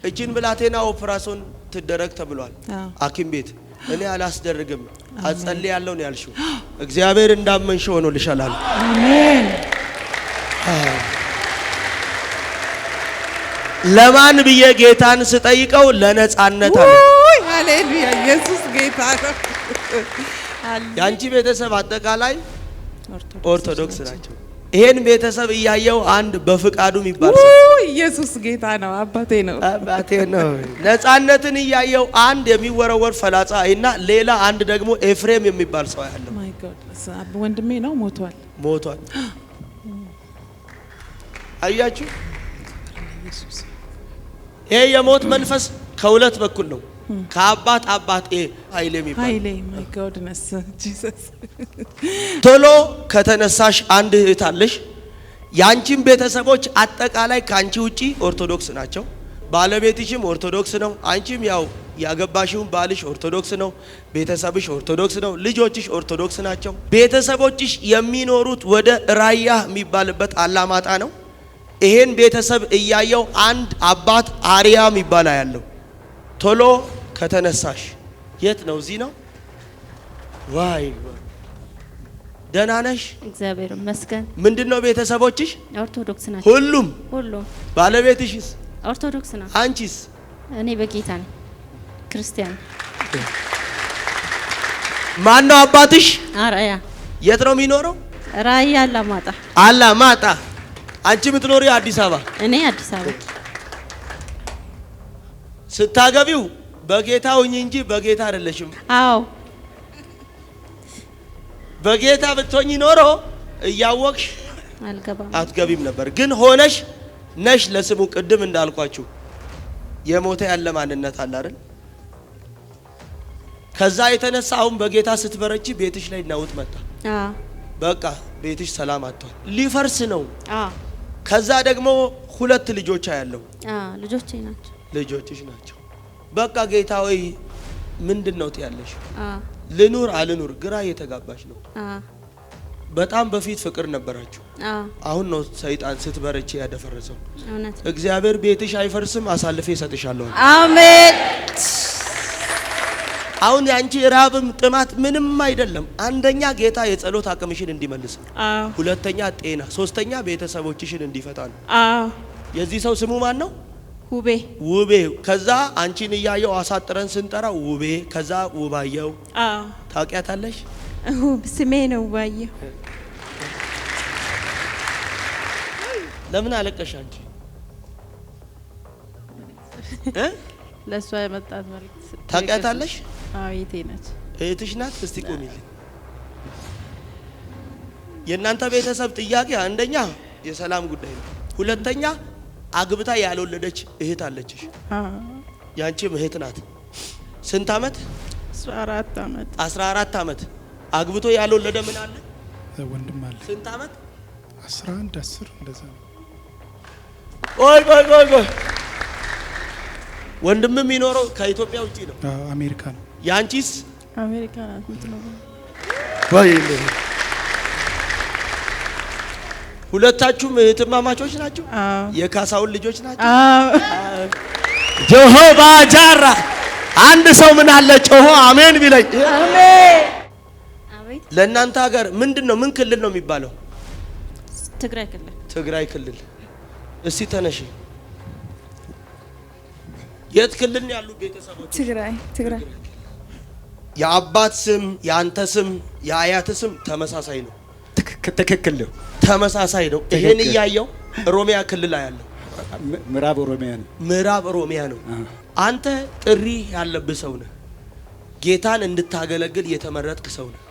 እቺን ብላቴና ኦፕራሲዮን ትደረግ ተብሏል ሐኪም ቤት እኔ አላስደርግም አጸልይ ያለው ነው ያልሽው እግዚአብሔር እንዳመንሽ ሆኖልሻል አሜን ለማን ብዬ ጌታን ስጠይቀው ለነጻነት አለ ሃሌሉያ ኢየሱስ ጌታ ነው ያንቺ ቤተሰብ አጠቃላይ ኦርቶዶክስ ናቸው ይሄን ቤተሰብ እያየው አንድ በፍቃዱ የሚባል ሰው ኢየሱስ ጌታ ነው አባቴ ነው ነጻነትን እያየው አንድ የሚወረወር ፈላጻ እና ሌላ አንድ ደግሞ ኤፍሬም የሚባል ሰው ያለው ማይ ጋድ ወንድሜ ነው ሞቷል አያችሁ ይሄ የሞት መንፈስ ከሁለት በኩል ነው ከአባት ኃይሌ ማይ ጋድነስ ጂሰስ ቶሎ ከተነሳሽ አንድ እህት አለሽ ያንቺም ቤተሰቦች አጠቃላይ ካንቺ ውጪ ኦርቶዶክስ ናቸው ባለቤትሽም ኦርቶዶክስ ነው አንቺም ያው ያገባሽው ባልሽ ኦርቶዶክስ ነው ቤተሰብሽ ኦርቶዶክስ ነው ልጆችሽ ኦርቶዶክስ ናቸው ቤተሰቦችሽ የሚኖሩት ወደ ራያ የሚባልበት አላማጣ ነው ይሄን ቤተሰብ እያየው አንድ አባት አርያም ይባላል ያለው ቶሎ ከተነሳሽ የት ነው እዚህ ነው ዋይ ደህና ነሽ እግዚአብሔር ይመስገን ምንድነው ቤተሰቦችሽ ኦርቶዶክስ ናቸው ሁሉም ባለቤትሽስ ኦርቶዶክስ ነው አንቺስ እኔ በጌታ ነኝ ክርስቲያን ማን ነው አባትሽ አራያ የት ነው የሚኖረው ራያ አላማጣ አንቺ የምትኖሪው አዲስ አበባ እኔ አዲስ አበባ ስታገቢው በጌታ ሁኚ እንጂ በጌታ አይደለሽም አዎ በጌታ ብትሆኚ ኖሮ እያወቅሽ አትገቢም ነበር ግን ሆነሽ ነሽ ለስሙ ቅድም እንዳልኳችሁ የሞተ ያለ ማንነት አለ አይደል ከዛ የተነሳ አሁን በጌታ ስትበረቺ ቤትሽ ላይ ናውት መጣ በቃ ቤትሽ ሰላም አጥቷል ሊፈርስ ነው ከዛ ደግሞ ሁለት ልጆች ያለው ልጆችሽ ናቸው በቃ ጌታ ሆይ ምንድነው ትያለሽ ልኑር አልኑር ግራ እየተጋባሽ ነው በጣም በፊት ፍቅር ነበራችሁ አሁን ነው ሰይጣን ስትበረቺ ያደፈረሰው እግዚአብሔር ቤትሽ አይፈርስም አሳልፌ እሰጥሻለሁ አሜን አሁን ያንቺ ራብም ጥማት ምንም አይደለም አንደኛ ጌታ የጸሎት አቅምሽን እንዲመልስ ሁለተኛ ጤና ሶስተኛ ቤተሰቦችሽን እንዲፈታ ነው የዚህ ሰው ስሙ ማን ነው ውቤ ከዛ አንቺን እያየው አሳጥረን ስንጠራ ውቤ ከዛ ውባየው ታውቂያታለሽ ስሜ ነው ውባየው ለምን አለቀሽ አንቺ ለሷ የመጣት ማለት ታውቂያታለሽ አዊቴ ነች እህትሽ ናት እስቲ ቆሚልኝ የእናንተ ቤተሰብ ጥያቄ አንደኛ የሰላም ጉዳይ ነው ሁለተኛ አግብታ ያልወለደች እህት አለችሽ ያንቺም እህት ናት ስንት አመት 14 አመት አግብቶ ያልወለደ ምን አለ ወንድም አለ ስንት አመት 11 10 እንደዛ ቆይ ወንድም የሚኖረው ከኢትዮጵያ ውጪ ነው አሜሪካ ነው ያንቺስ አሜሪካ ናት የምትኖረው ሁለታችሁም እህትማማቾች ናችሁ የካሳውን ልጆች ናችሁ ጆሆባ ጃራ አንድ ሰው ምን አለ ጮሆ አሜን ቢለኝ አሜን ለእናንተ ሀገር ምንድነው ምን ክልል ነው የሚባለው ትግራይ ክልል እስቲ ተነሽ የት ክልል ነው ያሉ ቤተሰቦች ትግራይ የአባት ስም የአንተ ስም የአያት ስም ተመሳሳይ ነው ትክክል ነው ተመሳሳይ ነው ይሄን ያያየው ኦሮሚያ ክልል ላይ ያለው ምዕራብ ኦሮሚያ ነው አንተ ጥሪ ያለብህ ሰው ነህ ጌታን እንድታገለግል የተመረጥክ ሰው ነህ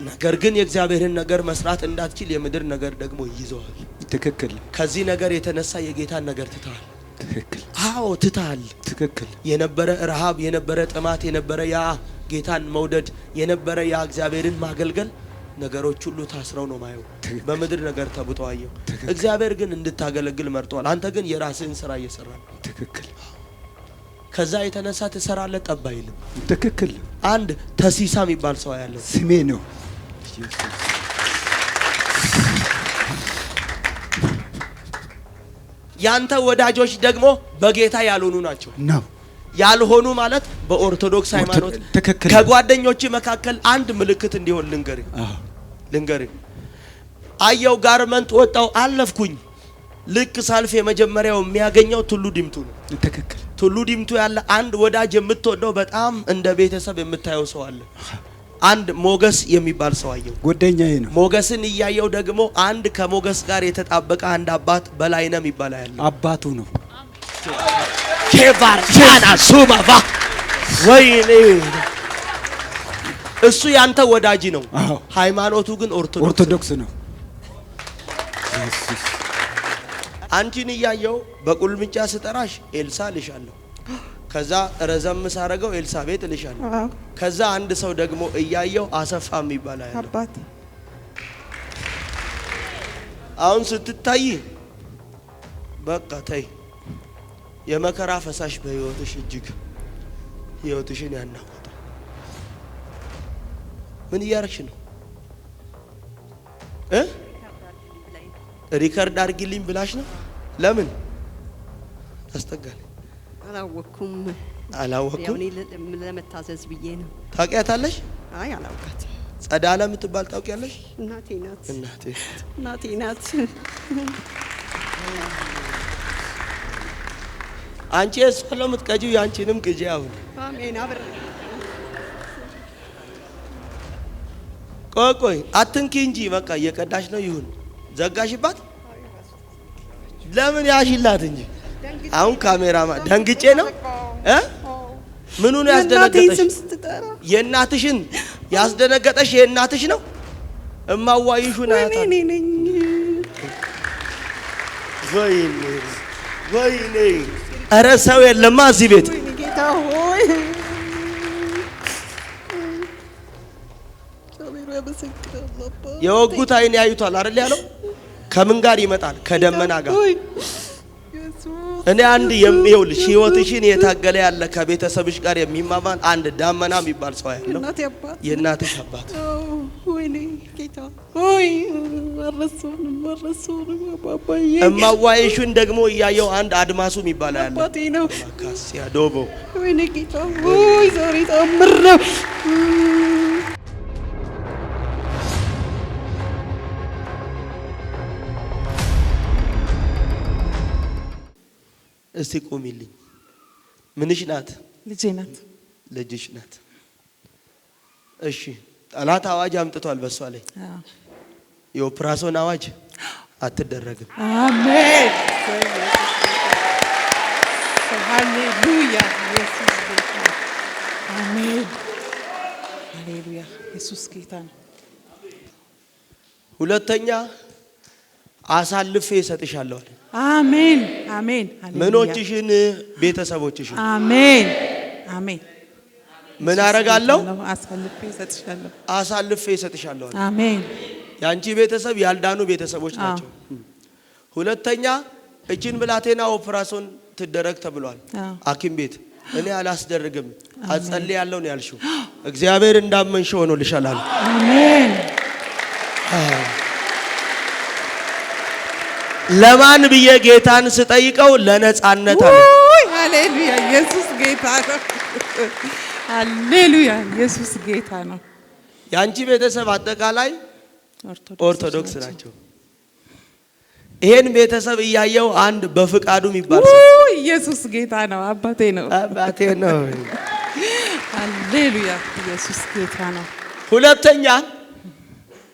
ነገር ግን የእግዚአብሔርን ነገር መስራት እንዳትችል የምድር ነገር ደግሞ ይዘዋል ትክክል ከዚህ ነገር የተነሳ የጌታን ነገር ትተሃል ትክክል አዎ ትተሃል ትክክል የነበረ ረሃብ የነበረ ጥማት የነበረ ያ ጌታን መውደድ የነበረ ያ እግዚአብሔርን ማገልገል ነገሮች ሁሉ ታስረው ነው ማየው በመድር ነገር ተብጧየው እግዚአብሔር ግን እንድታገለግል መርጧል አንተ ግን የራስህን ስራ እየሰራ ትክክል ከዛ የተነሳ ተሰራለ ጠባይል ትክክል አንድ ተሲሳ የሚባል ሰው ያለው ስሜ ነው ያንተ ወዳጆች ደግሞ በጌታ ያልሆኑ ናቸው ነው። ያልሆኑ ማለት በኦርቶዶክስ ሃይማኖት ትክክል። ከጓደኞች መካከል አንድ ምልክት እንዲሆን ልንገርህ አየው ጋርመንት ወጣው አለፍኩኝ ልክ ሳልፍ የመጀመሪያው የሚያገኘው ቱሉ ዲምቱ ነው። ትክክል። ቱሉ ዲምቱ ያለ አንድ ወዳጅ የምትወደው በጣም እንደ ቤተሰብ የምታየው ሰው አለ። አንድ ሞገስ የሚባል ሰው አየው። ጓደኛዬ ነው። ሞገስን እያየው ደግሞ አንድ ከሞገስ ጋር የተጣበቀ አንድ አባት በላይነህ ይባላል ያለው አባቱ ነው። ኬቫር ሻና ሱባባ ወይኔ እሱ ያንተ ወዳጅ ነው። ሃይማኖቱ ግን ኦርቶዶክስ ነው። አንቺን እያየው በቁልምጫ ስጠራሽ ኤልሳ ልሻለሁ። ከዛ ረዘም ሳረገው ኤልሳቤጥ ልሻለሁ። ከዛ አንድ ሰው ደግሞ እያየው አሰፋ የሚባል አባት አሁን ስትታይ በቃ ተይ የመከራ ፈሳሽ በህይወትሽ እጅግ ህይወትሽን ያናወጣ ምን እያረግሽ ነው? ሪከርድ አድርጊልኝ ብላሽ ነው? ለምን ታስጠጋል? አላወኩም ለመታዘዝ ብዬ ነው። ታውቂያታለሽ? አይ አላውቃትም። ጸዳለ የምትባል ታውቂያለሽ? እናቴ ናት። አንቺ እሷን ነው የምትቀጂው፣ ያንቺንም ቅጂ አሁን። አሜን። አብረ ቆይ አትንኪ እንጂ በቃ እየቀዳሽ ነው። ይሁን ዘጋሽባት። ለምን ያሽላት እንጂ አሁን ካሜራማ ደንግጬ ነው ምኑ ነው ያስደነገጠሽ? የእናትሽን ያስደነገጠሽ የእናትሽ ነው። እማዋይሹን አያታ ወይኔ ኧረ ሰው የለማ እዚህ ቤት። ጌታ ሆይ የወጉት አይን ያዩታል አይደል ያለው። ከምን ጋር ይመጣል? ከደመና ጋር። እኔ አንድ የሚውልሽ ህይወትሽን የታገለ ያለ ከቤተሰብሽ ጋር የሚማማን አንድ ዳመና የሚባል ሰው ያለው የእናትሽ አባት። ወይኔ ጌታ ሆይ ወረሱን አባባዬ። እማዋይሹን ደግሞ እያየው አንድ አድማሱ የሚባል ያለ አባቴ ነው። ካሲያ ዶቦ። ወይኔ ጌታ ሆይ ዛሬ ታምር ነው። እስቲ ቁሚልኝ። ምንሽ ናት? ልጄ ናት። ልጅሽ ናት። እሺ ጠላት አዋጅ አምጥቷል በሷ ላይ። የኦፕራሶን አዋጅ አትደረግም። አሜን። ሃሌሉያ። ኢየሱስ ጌታ ነው። አሜን። ሃሌሉያ። ኢየሱስ ጌታ ነው። ሁለተኛ አሳልፌ እሰጥሻለሁ አለ። አሜን አሜን። ምኖችሽን? ቤተሰቦችሽን። አሜን አሜን። ምን አረጋለሁ? አሳልፌ እሰጥሻለሁ። አሳልፌ እሰጥሻለሁ። አሜን። ያንቺ ቤተሰብ ያልዳኑ ቤተሰቦች ናቸው። ሁለተኛ እቺን ብላቴና ኦፕራሶን ትደረግ ተብሏል ሐኪም ቤት። እኔ አላስደርግም አጸልያለሁ ነው ያልሽው። እግዚአብሔር እንዳመንሽ ሆኖልሻል። አሜን። ለማን ብዬ ጌታን ስጠይቀው ለነጻነት አለ። ሃሌሉያ። ኢየሱስ ጌታ ነው። ሃሌሉያ። ኢየሱስ ጌታ ነው። ያንቺ ቤተሰብ አጠቃላይ ኦርቶዶክስ ናቸው። ይሄን ቤተሰብ እያየው አንድ በፍቃዱ የሚባል ሰው ኢየሱስ ጌታ ነው። አባቴ ነው። አባቴ ነው። ሃሌሉያ። ኢየሱስ ጌታ ነው። ሁለተኛ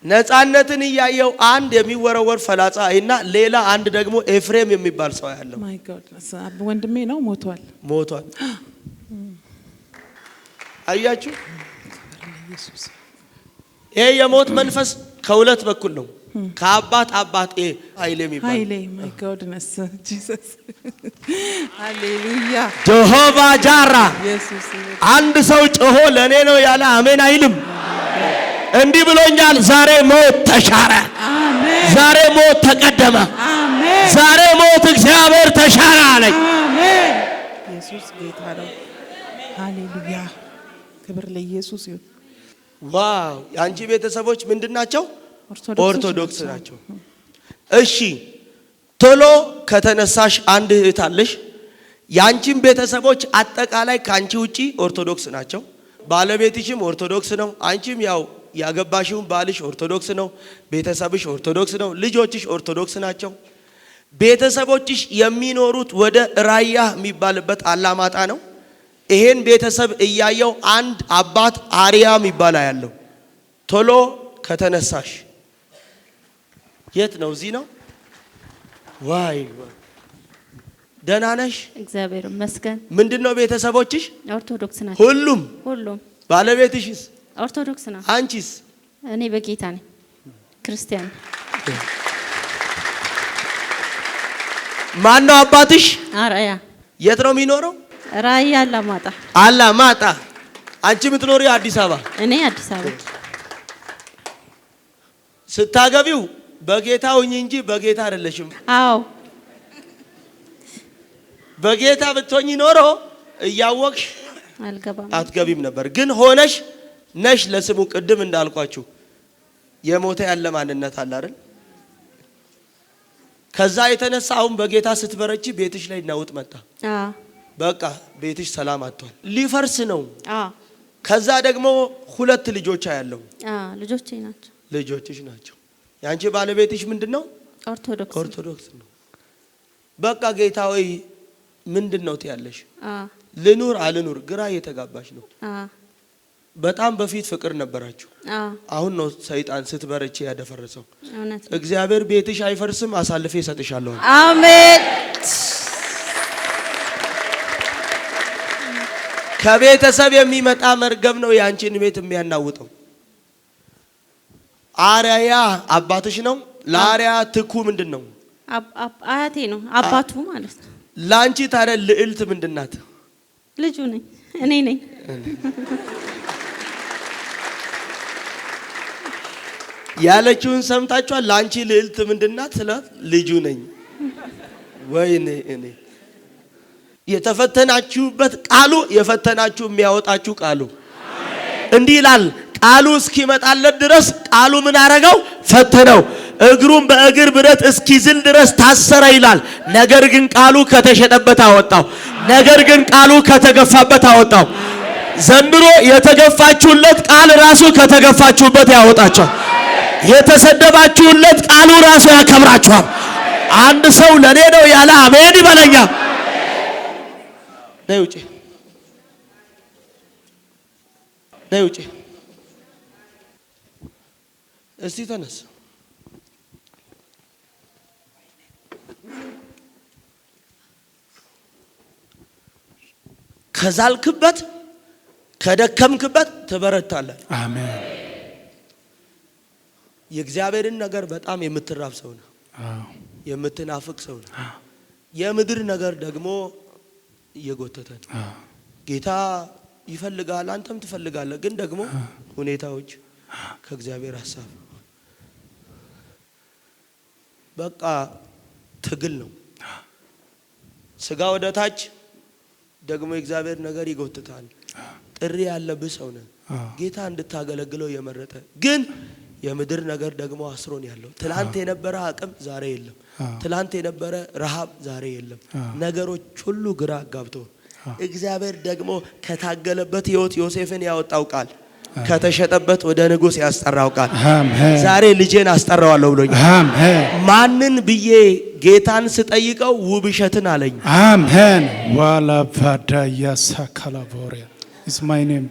ነጻነትን እያየው አንድ የሚወረወር ፈላጻ እና ሌላ አንድ ደግሞ ኤፍሬም የሚባል ሰው ያለው። ማይ ጋድ ወንድሜ ነው። ሞቷል። አያችሁ፣ ይሄ የሞት መንፈስ ከሁለት በኩል ነው። ከአባት ኃይሌ የሚባል ኃይሌ ማይ ጋድነስ ጂሰስ ሃሌሉያ። ጀሆቫ ጃራ። ኢየሱስ አንድ ሰው ጮሆ ለኔ ነው ያለ አሜን አይልም? እንዲህ ብሎኛል። ዛሬ ሞት ተሻረ። አሜን። ዛሬ ሞት ተቀደመ። አሜን። ዛሬ ሞት እግዚአብሔር ተሻረ አለኝ። አሜን። ኢየሱስ ጌታ ነው። ሃሌሉያ። ክብር ለኢየሱስ ይሁን። ዋው! የአንቺ ቤተሰቦች ምንድን ናቸው? ኦርቶዶክስ ናቸው። እሺ ቶሎ ከተነሳሽ አንድ እህት አለሽ። ያንቺም ቤተሰቦች አጠቃላይ ካንቺ ውጪ ኦርቶዶክስ ናቸው። ባለቤትሽም ኦርቶዶክስ ነው። አንቺም ያው ያገባሽው ባልሽ ኦርቶዶክስ ነው። ቤተሰብሽ ኦርቶዶክስ ነው። ልጆችሽ ኦርቶዶክስ ናቸው። ቤተሰቦችሽ የሚኖሩት ወደ ራያ የሚባልበት አላማጣ ነው። ይሄን ቤተሰብ እያየው አንድ አባት አሪያ የሚባል ያለው ቶሎ ከተነሳሽ የት ነው? እዚህ ነው። ዋይ ደህና ነሽ? እግዚአብሔር ይመስገን። ምንድነው ቤተሰቦችሽ? ኦርቶዶክስ ናቸው። ሁሉም? ሁሉም። ባለቤትሽስ? ኦርቶዶክስ ናቸው። አንቺስ? እኔ በጌታ ነኝ፣ ክርስቲያን። ማን ነው አባትሽ? አራያ። የት ነው የሚኖረው? ራያ አላማጣ። አላማጣ። አንቺ የምትኖሪው አዲስ አበባ? እኔ አዲስ አበባ። ስታገቢው በጌታ ሁኚ እንጂ በጌታ አይደለሽም። አዎ በጌታ ብትሆኚ ኖሮ እያወቅሽ አልገባም አትገቢም ነበር። ግን ሆነሽ ነሽ ለስሙ። ቅድም እንዳልኳችሁ የሞተ ያለ ማንነት አለ አይደል? ከዛ የተነሳ አሁን በጌታ ስትበረቺ ቤትሽ ላይ ናውጥ መጣ። በቃ ቤትሽ ሰላም አጥቷል። ሊፈርስ ነው። ከዛ ደግሞ ሁለት ልጆች ያለው ልጆቼ ናቸው። ልጆችሽ ናቸው። ያንቺ ባለቤትሽ ምንድነው? ኦርቶዶክስ ነው። በቃ ጌታ ወይ ምንድነው ትያለሽ? ልኑር አልኑር ግራ እየተጋባሽ ነው። በጣም በፊት ፍቅር ነበራችሁ። አሁን ነው ሰይጣን ስትበረቺ ያደፈረሰው። እግዚአብሔር ቤትሽ አይፈርስም፣ አሳልፌ እሰጥሻለሁ። አሜን። ከቤተሰብ የሚመጣ መርገም ነው ያንቺን ቤት የሚያናውጠው። አሪያ አባትሽ ነው። ለአሪያ ትኩ ምንድነው? አያቴ ነው፣ አባቱ ማለት ነው። ላንቺ ታዲያ ልዕልት ምንድናት? ልጁ ነኝ፣ እኔ ነኝ። ያለችውን ሰምታችኋል? ላንቺ ልዕልት ምንድናት? ስለ ልጁ ነኝ። ወይኔ እኔ የተፈተናችሁበት ቃሉ የፈተናችሁ የሚያወጣችሁ ቃሉ እንዲህ ይላል። ቃሉ እስኪመጣለት ድረስ ቃሉ ምን አረገው? ፈተነው። እግሩን በእግር ብረት እስኪዝል ድረስ ታሰረ ይላል። ነገር ግን ቃሉ ከተሸጠበት አወጣው። ነገር ግን ቃሉ ከተገፋበት አወጣው። ዘንድሮ የተገፋችሁለት ቃል ራሱ ከተገፋችሁበት ያወጣችኋል። የተሰደባችሁለት ቃሉ ራሱ ያከብራችኋል። አንድ ሰው ለኔ ነው ያለ አሜን ይበለኛ። ነይ ውጪ፣ ነይ ውጪ። እስቲ ተነስ። ከዛልክበት ከደከምክበት ትበረታለህ። አሜን። የእግዚአብሔርን ነገር በጣም የምትራብ ሰው ነው። የምትናፍቅ ሰው ነው። የምድር ነገር ደግሞ እየጎተተን ጌታ ይፈልጋል፣ አንተም ትፈልጋለህ። ግን ደግሞ ሁኔታዎች ከእግዚአብሔር ሐሳብ በቃ ትግል ነው። ስጋ ወደ ታች ደግሞ የእግዚአብሔር ነገር ይጎትታል። ጥሪ ያለብህ ሰው ነህ። ጌታ እንድታገለግለው የመረጠ ግን የምድር ነገር ደግሞ አስሮን ያለው ትላንት የነበረ አቅም ዛሬ የለም። ትላንት የነበረ ረሃብ ዛሬ የለም። ነገሮች ሁሉ ግራ አጋብቶ እግዚአብሔር ደግሞ ከታገለበት ሕይወት ዮሴፍን ያወጣው ቃል ከተሸጠበት ወደ ንጉሥ ያስጠራው ቃል ዛሬ ልጄን አስጠራዋለሁ ብሎኛል። ማንን ብዬ ጌታን ስጠይቀው ውብሸትን አለኝ። አሜን። ዋላ ፋዳያ ሳካላቦሪያ is my name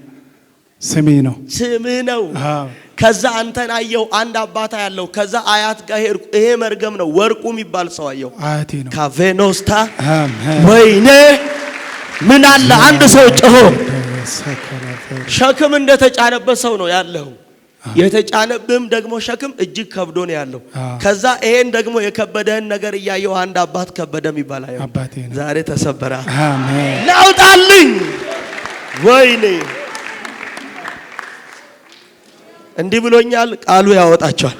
ስሜ ነው፣ ስምህ ነው። ከዛ አንተን አየው። አንድ አባታ ያለው ከዛ አያት ጋር ሄድኩ። ይሄ መርገም ነው። ወርቁ የሚባል ሰው አየው። አያቴ ነው። ካቬኖስታ ወይኔ ምን አለ አንድ ሰው ጮሆ ሸክም እንደተጫነበት ሰው ነው ያለው። የተጫነብህም ደግሞ ሸክም እጅግ ከብዶ ነው ያለው። ከዛ ይሄን ደግሞ የከበደህን ነገር እያየው አንድ አባት ከበደም ይባላል። ዛሬ ተሰበረ። አሜን። ላውጣልኝ ወይኔ እንዲህ ብሎኛል። ቃሉ ያወጣቸዋል።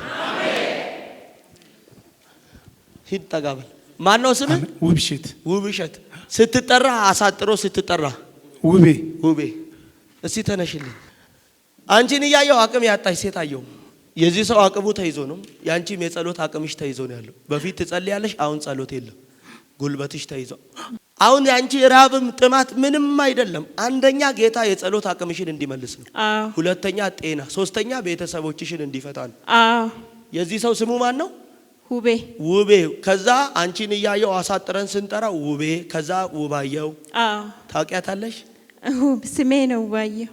ሂድ ጠጋበል። ማን ነው ስምህ? ውብሸት። ውብሸት ስትጠራ አሳጥሮ ስትጠራ ውቤ ውቤ። እስቲ ተነሽልኝ። አንቺን እያየው አቅም ያጣች ሴት አየው። የዚህ ሰው አቅሙ ተይዞ ነው። ያንቺም የጸሎት አቅምሽ ተይዞ ነው ያለው። በፊት ትጸልያለሽ፣ አሁን ጸሎት የለም። ጉልበትሽ ተይዞ አሁን ያንቺ ራብም ጥማት ምንም አይደለም። አንደኛ ጌታ የጸሎት አቅምሽን እንዲመልስ ነው። ሁለተኛ ጤና፣ ሶስተኛ ቤተሰቦችሽን እንዲፈታ ነው። የዚህ ሰው ስሙ ማን ነው? ውቤ ውቤ። ከዛ አንቺን እያየው አሳጥረን ስንጠራ ውቤ፣ ከዛ ውባየው። ታውቂያታለሽ? ስሜ ነው ውባየው።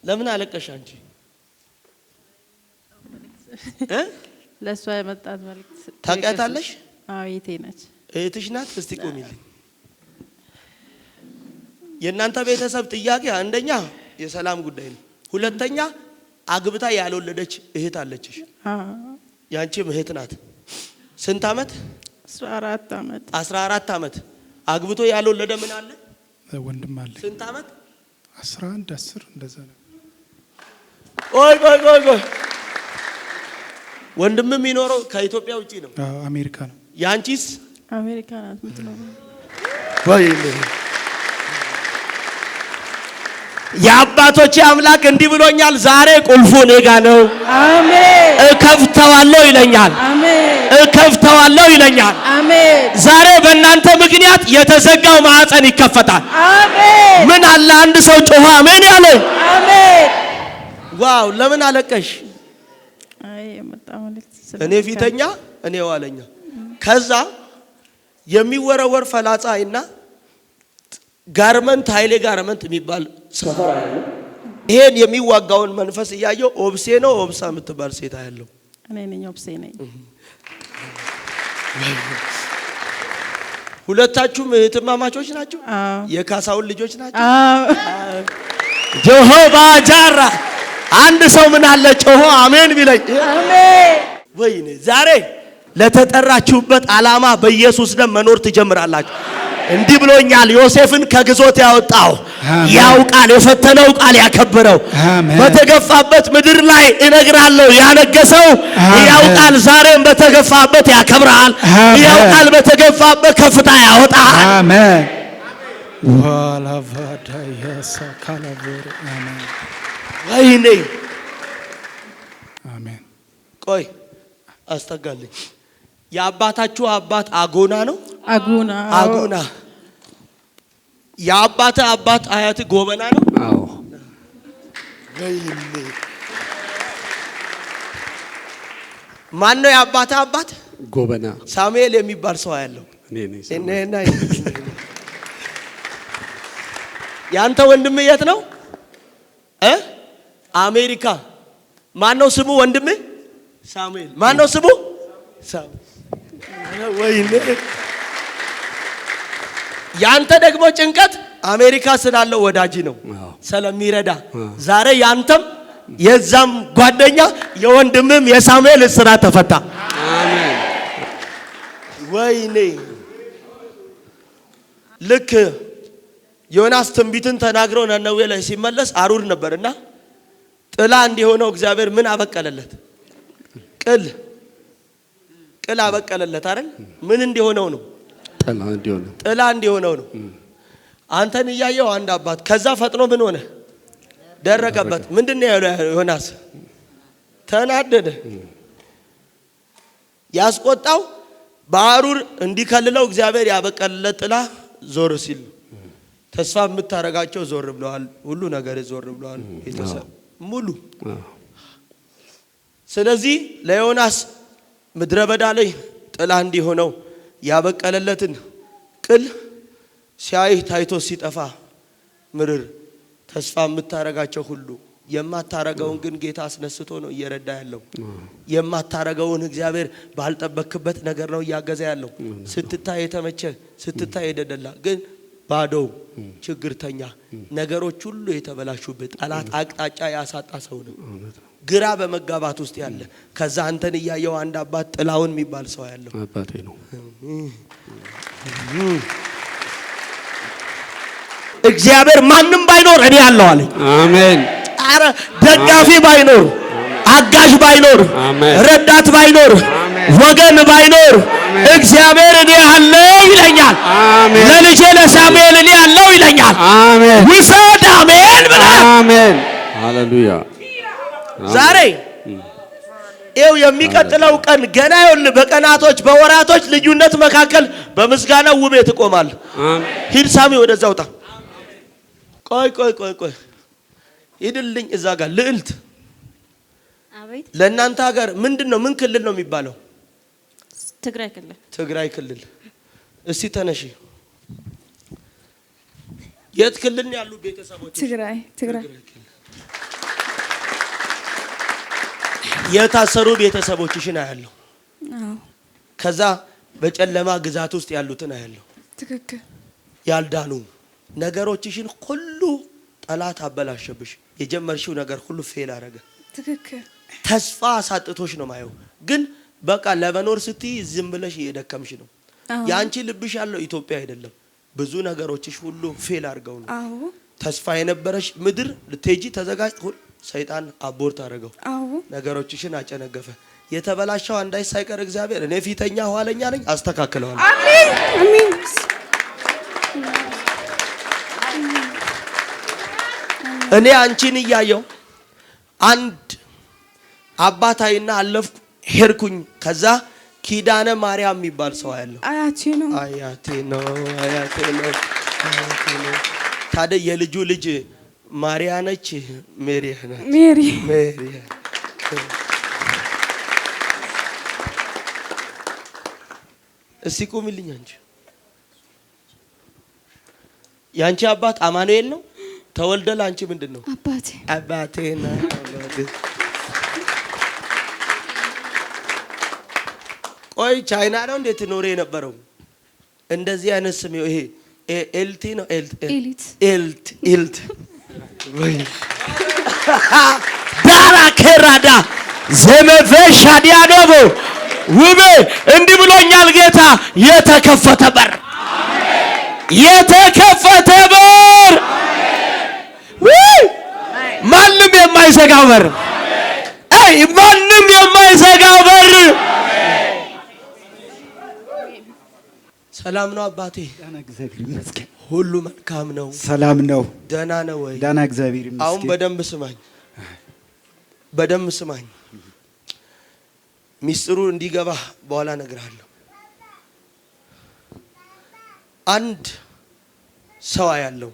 ለምን አለቀሽ አንቺ? ለሷ የመጣት መልእክት ታውቂያታለሽ? አዎ እህቴ ነች። እህትሽ ናት? እስቲ ቆሚልኝ። የእናንተ ቤተሰብ ጥያቄ አንደኛ የሰላም ጉዳይ ነው። ሁለተኛ አግብታ ያልወለደች እህት አለችሽ። ያንቺም እህት ናት። ስንት አመት? 14 አመት። 14 አመት አግብቶ ያልወለደ ምን አለ? ወንድም አለ። ስንት አመት? 11 10 እንደዛ ነው። ቆይ ወንድም የሚኖረው ከኢትዮጵያ ውጪ ነው? አሜሪካ ነው። ያንቺስ? አሜሪካ ናት የምትኖረው። የአባቶቼ አምላክ እንዲህ ብሎኛል። ዛሬ ቁልፉ እኔ ጋ ነው። አሜን። እከፍተዋለሁ ይለኛል። አሜን። እከፍተዋለሁ ይለኛል። አሜን። ዛሬ በእናንተ ምክንያት የተዘጋው ማዕፀን ይከፈታል። አሜን። ምን አለ አንድ ሰው ጮኸ አሜን ያለ? አሜን። ዋው! ለምን አለቀሽ? አይ የመጣ መልእክት እኔ ፊተኛ እኔ ዋለኛ። ከዛ የሚወረወር ፈላጻይና ጋርመንት ኃይሌ ጋርመንት የሚባል ሰፈር አለ። ይሄን የሚዋጋውን መንፈስ እያየው ኦብሴ ነው ኦብሳ የምትባል ሴት ያለው እኔ ነኝ። ኦብሴ ነኝ። ሁለታችሁም እህትማማቾች ናቸው? የካሳውን ልጆች ናቸው? ጆሆባ ጃራ አንድ ሰው ምን አለ ጮሆ አሜን ቢለኝ? አሜን። ወይኔ ዛሬ ለተጠራችሁበት ዓላማ በኢየሱስ ደም መኖር ትጀምራላችሁ። እንዲህ ብሎኛል። ዮሴፍን ከግዞት ያወጣው ያው ቃል የፈተነው ቃል ያከበረው በተገፋበት ምድር ላይ እነግራለሁ ያነገሰው ያው ቃል ዛሬም በተገፋበት ያከብራል። ያው ቃል በተገፋበት ከፍታ ያወጣል። አሜን። ዋላ ቫዳ ያሳካላቦር አሜን። ወይኔ አሜን። ቆይ አስተጋልኝ። የአባታችሁ አባት አጎና ነው? አጎና። የአባተ አባት አያት ጎበና ነው? አዎ። ማን ነው የአባተ አባት? ጎበና። ሳሙኤል የሚባል ሰው ያለው እኔ ነኝ። ያንተ ወንድም የት ነው? አሜሪካ። ማን ነው ስሙ ወንድም? ሳሙኤል። ማን ነው ስሙ? ሳሙኤል። ወይኔ ያንተ ደግሞ ጭንቀት አሜሪካ ስላለው ወዳጅ ነው ስለሚረዳ። ዛሬ ያንተም የዛም ጓደኛ የወንድምም የሳሙኤል እስራት ተፈታ። አሜን። ወይኔ ልክ ዮናስ ትንቢትን ተናግረው ነነዌ ላይ ሲመለስ አሩር ነበርና ጥላ እንዲሆነው እግዚአብሔር ምን አበቀለለት? ቅል አበቀለለት አይደል? ምን እንዲሆነው ነው? ጥላ እንዲሆነው ነው። አንተን እያየው አንድ አባት ከዛ ፈጥኖ ምን ሆነ? ደረቀበት። ምንድነው ያለው ዮናስ? ተናደደ። ያስቆጣው በአሩር እንዲከልለው እግዚአብሔር ያበቀለለት ጥላ ዞር ሲል ተስፋ የምታረጋቸው ዞር ብለዋል። ሁሉ ነገር ዞር ብለዋል። ቤተሰብ ሙሉ። ስለዚህ ለዮናስ ምድረ በዳ ላይ ጥላ እንዲሆነው ያበቀለለትን ቅል ሲያይ ታይቶ ሲጠፋ ምርር ተስፋ የምታረጋቸው ሁሉ የማታረገውን ግን ጌታ አስነስቶ ነው እየረዳ ያለው። የማታረገውን እግዚአብሔር ባልጠበክበት ነገር ነው እያገዘ ያለው። ስትታይ የተመቸ ስትታይ የደደላ ግን ባዶ ችግርተኛ ነገሮች ሁሉ የተበላሹበት ጠላት አቅጣጫ ያሳጣ ሰው ነው። ግራ በመጋባት ውስጥ ያለ ከዛ አንተን እያየው አንድ አባት ጥላውን የሚባል ሰው ያለው አባቴ ነው። እግዚአብሔር ማንም ባይኖር እኔ ያለው አለኝ። አሜን። አረ ደጋፊ ባይኖር፣ አጋዥ ባይኖር፣ ረዳት ባይኖር ወገን ባይኖር እግዚአብሔር እኔ አለው ይለኛል። አሜን። ለልጄ ለሳሙኤል እኔ አለው ይለኛል። አሜን። ውሰድ አሜን ብለህ አሜን። ሃሌሉያ። ዛሬ ይኸው የሚቀጥለው ቀን ገና ይኸውልህ በቀናቶች በወራቶች ልዩነት መካከል በምስጋናው ውቤ ትቆማለህ። ሂድ ሳሚ ወደዛ ውጣ። ቆይ ሂድልኝ እዛ ጋር ልዕልት አቤት። ለእናንተ ሀገር ምንድነው ምን ክልል ነው የሚባለው? ትግራይ ክልል። ትግራይ ክልል። እስቲ ተነሺ። የት ክልል ነው ያሉ ቤተሰቦች? ትግራይ የታሰሩ ቤተሰቦችሽን አያለሁ። አዎ ከዛ በጨለማ ግዛት ውስጥ ያሉትን አያለሁ። ትክክል። ያልዳኑ ነገሮችሽን ሁሉ ጠላት አበላሸብሽ። የጀመርሽው ነገር ሁሉ ፌል አረገ። ትክክል። ተስፋ አሳጥቶሽ ነው ማየው። ግን በቃ ለመኖር ስትይ ዝም ብለሽ እየደከምሽ ነው። ያንቺ ልብሽ ያለው ኢትዮጵያ አይደለም። ብዙ ነገሮችሽ ሁሉ ፌል አድርገው ነው። አዎ ተስፋ የነበረሽ ምድር ልትሄጂ ተዘጋጅ። ሰይጣን አቦርት አደረገው። አዎ ነገሮችሽን አጨነገፈ። የተበላሸው አንዳች ሳይቀር እግዚአብሔር እኔ ፊተኛ ኋለኛ ነኝ አስተካክለዋለሁ። አሜን አሜን። እኔ አንቺን እያየው አንድ አባታይና አለፍኩ ሄድኩኝ። ከዛ ኪዳነ ማርያም የሚባል ሰው ያለው አያቴ ነው። ታዲያ የልጁ ልጅ ማርያ ነች ሜሪ ነች? ሜሪ። እስቲ ቁሚልኝ አንቺ። ያንቺ አባት አማኑኤል ነው። ተወልደል አንቺ ምንድነው? አባቴና ቆይ ቻይና ነው እንዴት ኖሬ የነበረው? እንደዚህ አይነት ስም ይሄ ኤልቲ ነው። ኤልት ወይ ዳራ ከራዳ ዘመፈሻ ዲያዶቦ ውቤ እንዲህ ብሎኛል ጌታ። የተከፈተ በር የተከፈተ በር ማንም የማይዘጋው በር ማንም የማይዘጋው በር። ሰላም ነው አባቴ? ዳና እግዚአብሔር ይመስገን። ሁሉ መልካም ነው። ሰላም ነው። ደህና ነው ወይ? ዳና እግዚአብሔር ይመስገን። አሁን በደንብ ስማኝ። ሚስጥሩ እንዲገባ በኋላ እነግርሃለሁ። አንድ ሰው ያለው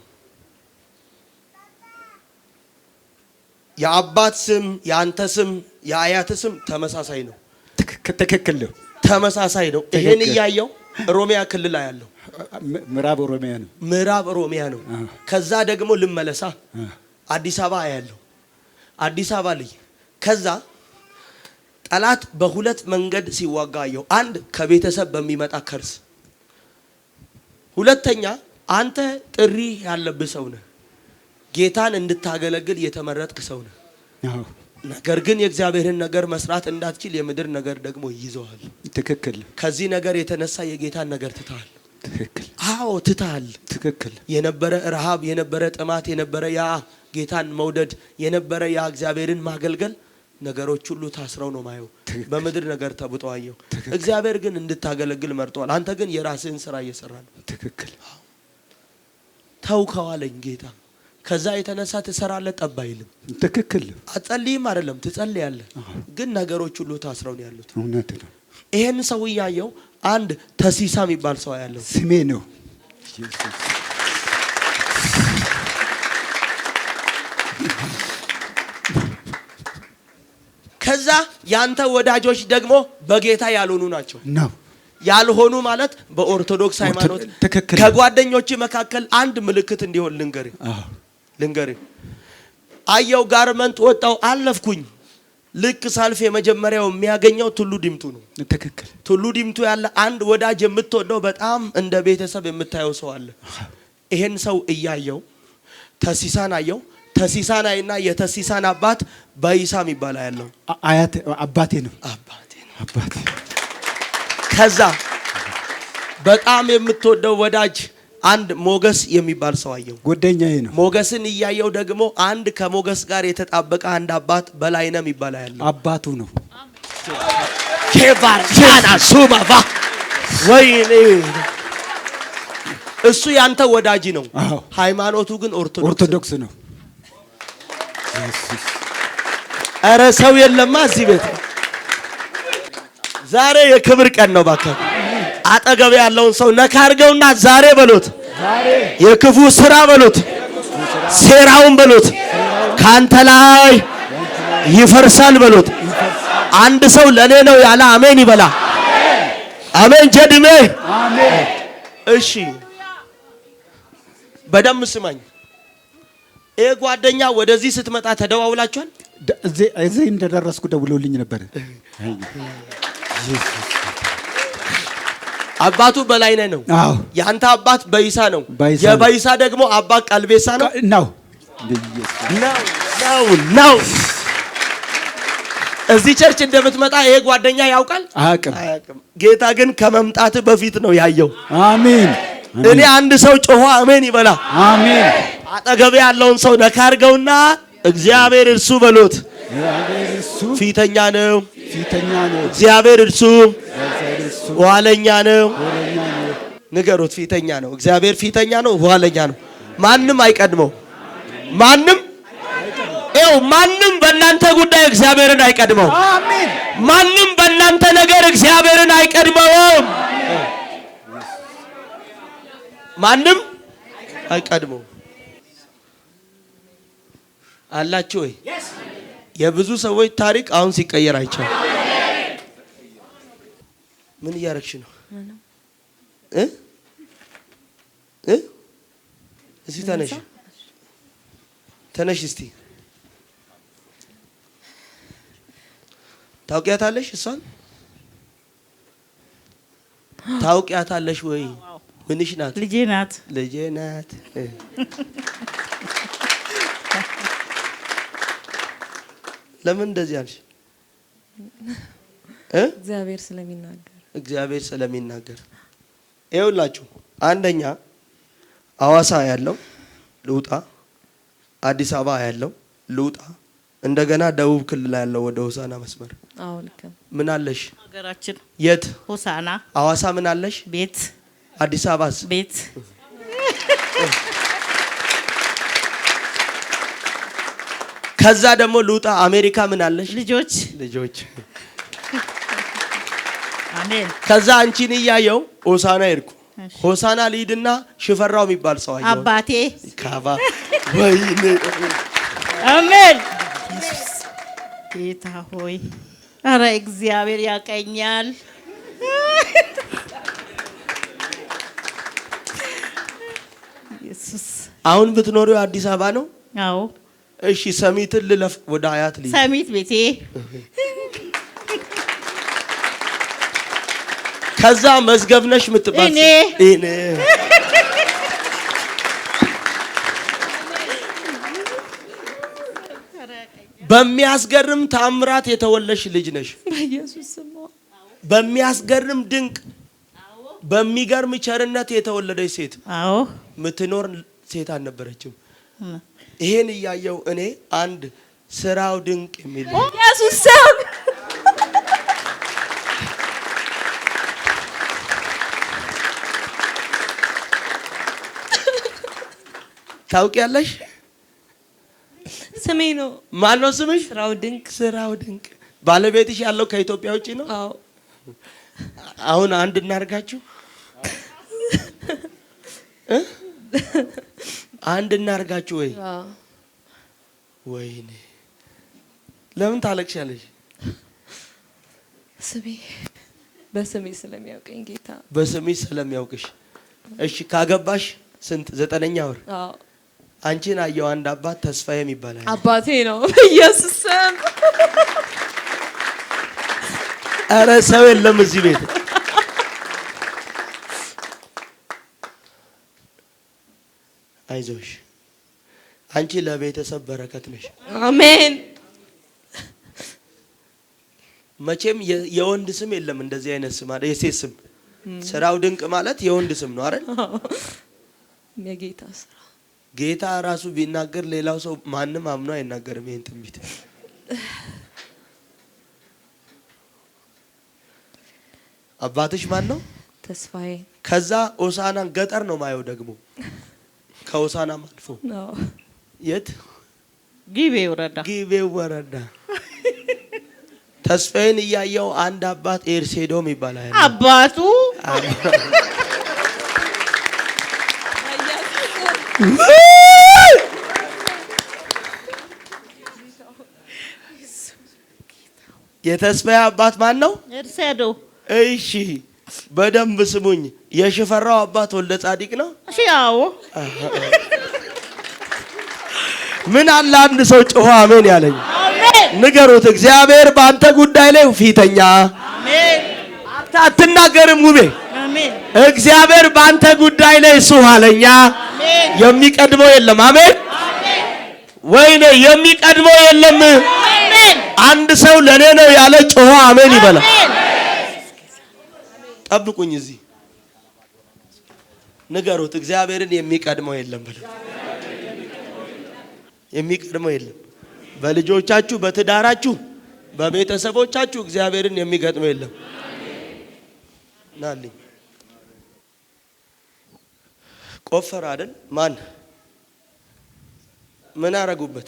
የአባት ስም የአንተ ስም የአያት ስም ተመሳሳይ ነው። ትክክል ነው። ተመሳሳይ ነው። ይሄን እያየው ሮሚያ ክልል ያለው ምዕራብ ኦሮሚያ ነው። ምዕራብ ኦሮሚያ ነው። ከዛ ደግሞ ልመለሳ አዲስ አበባ ያለው አዲስ አበባ ላይ ከዛ ጠላት በሁለት መንገድ ሲዋጋየው፣ አንድ ከቤተሰብ በሚመጣ ከርስ፣ ሁለተኛ አንተ ጥሪ ያለብህ ሰው ነህ። ጌታን እንድታገለግል የተመረጥክ ሰው ነህ። ነገር ግን የእግዚአብሔርን ነገር መስራት እንዳትችል የምድር ነገር ደግሞ ይዘዋል። ትክክል። ከዚህ ነገር የተነሳ የጌታን ነገር ትተሃል። ትክክል። አዎ ትተሃል። ትክክል። የነበረ ረሃብ፣ የነበረ ጥማት፣ የነበረ ያ ጌታን መውደድ፣ የነበረ ያ እግዚአብሔርን ማገልገል ነገሮች ሁሉ ታስረው ነው ማየው። በምድር ነገር ተብጠው አየው። እግዚአብሔር ግን እንድታገለግል መርጧል። አንተ ግን የራስህን ስራ እየሰራ ነው። ትክክል። ተውከዋለኝ ጌታ። ከዛ የተነሳ ትሰራለህ፣ ጠብ አይልም። ትክክል። አትጸልይም አይደለም ትጸልያለህ፣ ግን ነገሮች ሁሉ ታስረው ነው ያሉት። እውነት ነው። ይሄን ሰው ያየው አንድ ተሲሳ የሚባል ሰው ያለው ስሜ ነው። ከዛ ያንተ ወዳጆች ደግሞ በጌታ ያልሆኑ ናቸው ነው። ያልሆኑ ማለት በኦርቶዶክስ ሃይማኖት። ከጓደኞች መካከል አንድ ምልክት እንዲሆን ልንገርህ። አየው ጋርመንት ወጣው አለፍኩኝ። ልክ ሳልፍ የመጀመሪያው የሚያገኘው ቱሉ ዲምቱ ነው። ትክክል። ቱሉ ዲምቱ ያለ አንድ ወዳጅ የምትወደው በጣም እንደ ቤተሰብ የምታየው ሰው አለ። ይሄን ሰው እያየው ተሲሳን አየው። ተሲሳን አይና የተሲሳን አባት በይሳም ይባላል ያለው አያት አባቴ ነው። አባቴ ከዛ በጣም የምትወደው ወዳጅ አንድ ሞገስ የሚባል ሰው አየው። ጓደኛዬ ነው። ሞገስን እያየው ደግሞ አንድ ከሞገስ ጋር የተጣበቀ አንድ አባት በላይነም ይባላል ያለው አባቱ ነው። ኬቫርሻና ሱባባ ወይኔ እሱ ያንተ ወዳጅ ነው። አዎ። ሃይማኖቱ ግን ኦርቶዶክስ ነው። ኧረ ሰው የለማ እዚህ ቤት። ዛሬ የክብር ቀን ነው። ባካ አጠገብ ያለውን ሰው ነካ አድርገውና ዛሬ በሉት፣ የክፉ ስራ በሉት፣ ሴራውን በሉት ካንተ ላይ ይፈርሳል በሉት። አንድ ሰው ለኔ ነው ያለ አሜን ይበላ። አሜን ጀድሜ አሜን። እሺ በደም ስማኝ። ይሄ ጓደኛ ወደዚህ ስትመጣ ተደዋውላችኋል? እዚህ እንደደረስኩ ደውሎልኝ ነበር። አባቱ በላይነህ ነው። አዎ። ያንተ አባት በይሳ ነው። በይሳ የበይሳ ደግሞ አባት ቀልቤሳ ነው። ነው ነው እዚህ ቸርች እንደምትመጣ ይሄ ጓደኛ ያውቃል? አያውቅም። ጌታ ግን ከመምጣት በፊት ነው ያየው። አሜን። እኔ አንድ ሰው ጮሆ አሜን ይበላ። አሜን። አጠገብ ያለውን ሰው ነካ አድርገውና እግዚአብሔር እርሱ በሉት ፊተኛ ነው። እግዚአብሔር እርሱ ኋለኛ ነው። ንገሩት፣ ፊተኛ ነው። እግዚአብሔር ፊተኛ ነው፣ ኋለኛ ነው። ማንም አይቀድመው። ማንም በእናንተ ጉዳይ እግዚአብሔርን አይቀድመው። አሜን። ማንም በእናንተ ነገር እግዚአብሔርን አይቀድመውም። ማንም አይቀድመው። አላችሁ ወይ? የብዙ ሰዎች ታሪክ አሁን ሲቀየር አይቻል። ምን እያረግሽ ነው? እስቲ ተነሽ እስቲ። ታውቂያታለሽ? እሷን ታውቂያታለሽ ወይ? ምንሽ ናት? ልጄ ናት። ልጄ ናት። ለምን እንደዚህ አልሽ? እግዚአብሔር ስለሚናገር ይኸውላችሁ፣ አንደኛ ሐዋሳ ያለው ልውጣ፣ አዲስ አበባ ያለው ልውጣ፣ እንደገና ደቡብ ክልል ያለው ወደ ሆሳና መስመር ምን አለሽ? ሀገራችን የት? ሆሳና። ሐዋሳ ምን አለሽ? ቤት። አዲስ አበባስ? ቤት። ከዛ ደግሞ ልውጣ፣ አሜሪካ ምን አለሽ? ልጆች። አሜን። ከዛ አንቺን እያየው ሆሳና ሄድኩ። ሆሳና ልሂድና ሽፈራው የሚባል ሰው አየሁ። አባቴ ካባ ወይኔ አሜን። ኢየሱስ ጌታ ሆይ፣ አረ እግዚአብሔር ያቀኛል። ኢየሱስ። አሁን ብትኖሪው አዲስ አበባ ነው? አዎ። እሺ ሰሚትን ልለፍ፣ ወደ አያት ልሂድ። ሰሚት ቤቴ። ከዛ መዝገብነሽ የምትባል እኔ በሚያስገርም ታምራት የተወለሽ ልጅ ነሽ። በኢየሱስ ስም በሚያስገርም ድንቅ በሚገርም ቸርነት የተወለደች ሴት። አዎ። ምትኖር ሴት አልነበረችም። ይሄን እያየው እኔ አንድ ስራው ድንቅ የሚል ኢየሱስ ስም ታውቂያለሽ? ስሜ ነው። ማን ነው ስምሽ? ስራው ድንቅ። ባለቤትሽ ያለው ከኢትዮጵያ ውጪ ነው? አዎ። አሁን አንድ እናርጋችሁ፣ አንድ እናርጋችሁ። ወይ ወይኔ፣ ለምን ታለቅሻለሽ? በስሜ ስለሚያውቀኝ ጌታ በስሜ ስለሚያውቅሽ። እሺ ካገባሽ ስንት? 9ኛ ወር። አዎ። አንቺን አየው አንድ አባት ተስፋዬ የሚባል አባቴ ነው። ኢየሱስ ስም። ኧረ ሰው የለም እዚህ ቤት። አይዞሽ፣ አንቺ ለቤተሰብ በረከት ነሽ። አሜን። መቼም የወንድ ስም የለም እንደዚህ አይነት ስም አለ፣ የሴት ስም። ስራው ድንቅ ማለት የወንድ ስም ነው አይደል? የጌታ ስራ። ጌታ ራሱ ቢናገር ሌላው ሰው ማንም አምኖ አይናገርም ይሄን ትንቢት። አባትሽ ማን ነው? ተስፋዬ ከዛ ሆሳዕናን ገጠር ነው ማየው ደግሞ ከሆሳዕናም አልፎ ነው። የት ጊቤ ወረዳ ወረዳ ተስፋዬን እያየው አንድ አባት ኤርሴዶም ይባላል አባቱ የተስፋዬ አባት ማን ነው? ኤርሴዶ። እሺ በደንብ ስሙኝ። የሽፈራው አባት ወልደ ጻዲቅ ነው። እሺ ያው ምን አለ አንድ ሰው ጮኸ አሜን ያለኝ? አሜን። ንገሩት። እግዚአብሔር በአንተ ጉዳይ ላይ ፊተኛ። አሜን። አትናገርም ውቤ? አሜን። እግዚአብሔር በአንተ ጉዳይ ላይ እሱ ኋለኛ። አሜን። የሚቀድመው የለም። አሜን። ወይኔ የሚቀድመው የለም። አሜን። አንድ ሰው ለኔ ነው ያለ ጮኸ አሜን ይበላል። ጠብቁኝ እዚህ ንገሩት። እግዚአብሔርን የሚቀድመው የለም ብለው የሚቀድመው የለም። በልጆቻችሁ፣ በትዳራችሁ፣ በቤተሰቦቻችሁ እግዚአብሔርን የሚገጥመው የለም። ናልኝ ቆፈር አይደል? ማን ምን አረጉበት?